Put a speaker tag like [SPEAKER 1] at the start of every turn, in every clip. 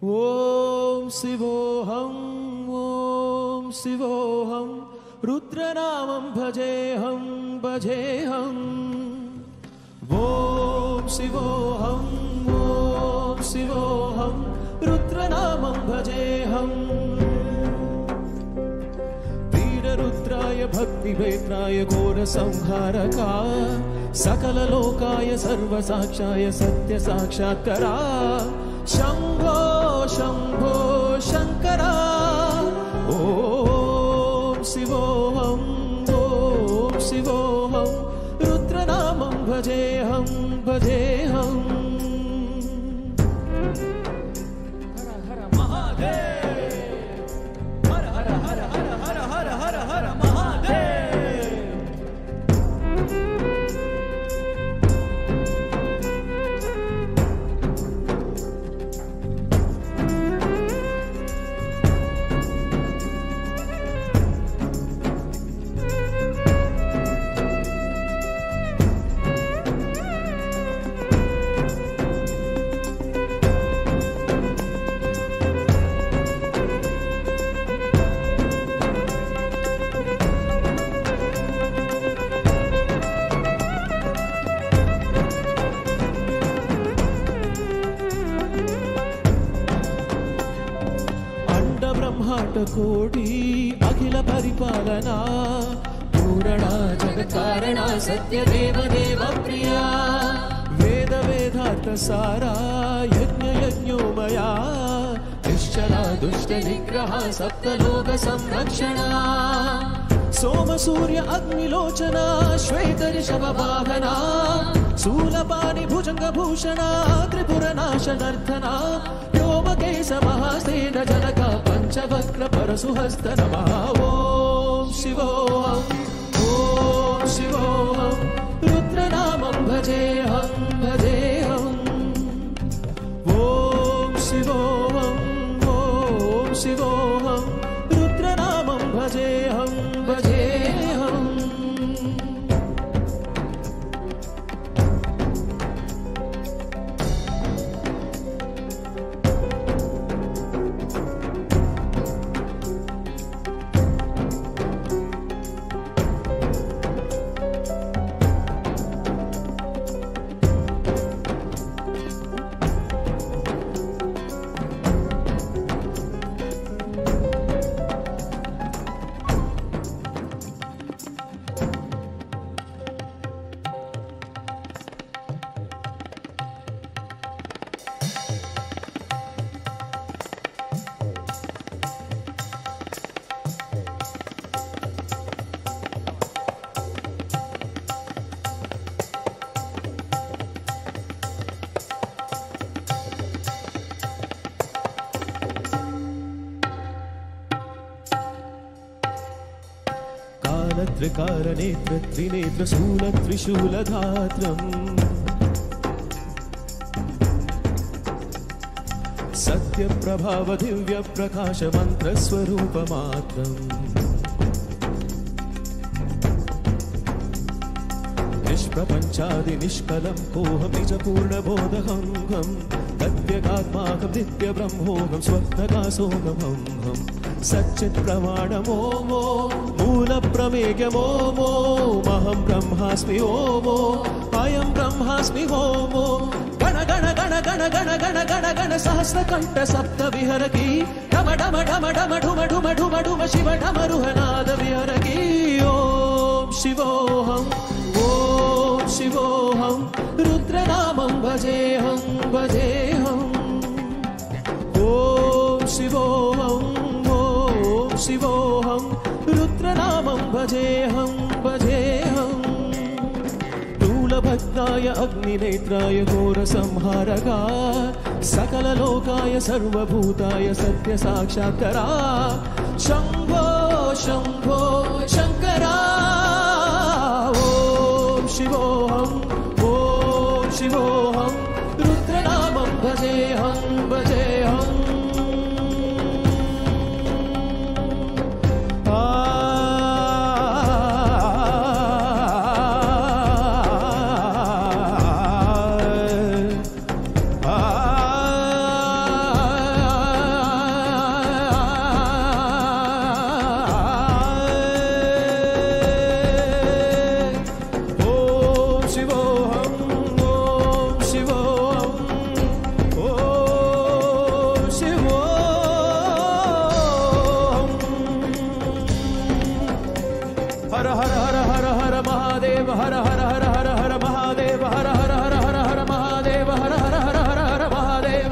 [SPEAKER 1] ఓం శివోహం ఓం శివోహం రుద్రనామం భజేహం భజేహం ఓం శివోహం ఓం శివోహం రుద్రనామం భజేహం వీరరుద్రాయ భక్తివేత్రాయ ఘోర సంహారకా సకల లోకాయ సర్వసాక్షాయ సత్య సాక్షాత్కరా శంభో శంభో శంకరా ఓం శివోహం ఓం శివోహం రుద్రనామం భజేహం భజేహం హర హర మహాదేవ్ హర హర హర హర హర హర హర హర మహాదేవ్ కోటి అఖిల పరిపాలనా పూరణా జగత్కారణా సత్యదేవ దేవ ప్రియా వేద వేదార్థ సారా యజ్ఞ యజ్ఞోమయా నిశ్చలా దుష్ట నిగ్రహ సప్తలోక సంరక్షణ సోమ సూర్య అగ్నిలోచన శ్వేత రిషభ వాహన శూలపాణి భుజంగ భూషణ త్రిపుర నాశనర్ధన వ్యోమకేశ మహాసేన జనక పంచవక్ర పరశుహస్త నమః ఓం శివోహం ఓం శివోహం రుద్రనామం భజేహం భజేహం ఓం శివోహం ఓం శివోహం రుద్రనామం భజేహం భజేహం త్రికార నేత్ర త్రినేత్ర శూల త్రిశూలధాత్రం సత్య ప్రభావ దివ్య ప్రకాశ మంత్ర స్వరూపమాత్రం నిష్ప్రపంచాది నిష్కలం కోహం నిజ పూర్ణ బోధహంహం తద్వ్యగాత్మాకం నిత్య బ్రహ్మోహం స్వప్నకాశోహం సచ్చిత్ ప్రమాణమోమో మూల ప్రమేయమోమో మహం బ్రహ్మాస్మి ఓమో అయం బ్రహ్మాస్మి ఓమో గణ గణ గణ గణ గణ గణ గణ గణ సహస్రకంఠ సప్త విహరకి ఢమ ఢమ ఢమ ఢమ ఢుమ ఢుమ ఢుమ ఢుమ శివ ఢమరుహనాద విహరకి ఓం శివోహం ఓం శివోహం రుద్రనామం భజేహం భజేహం ఓం శివోహం ఓం శివోహం రుద్రనామం భజేహం భజేహం భక్తాయ అగ్నినేత్రాయ ఘోర సంహారకా సకల లోకాయ సర్వభూతాయ సత్య సాక్షాత్కరా శంభో శంభో శంకరా ఓం శివోహం ఓం శివోహం రుద్రనామం భజేహం భజేహం शिवोऽहम् हर हर हर हर हर महादेव हर हर हर हर हर महादेव हर हर हर हर हर महादेव हर हर हर हर हर महादेव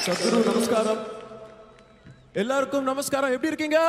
[SPEAKER 1] சத்குரு நமஸ்காரம். எல்லாருக்கும் நமஸ்காரம். எப்படி இருக்கீங்க?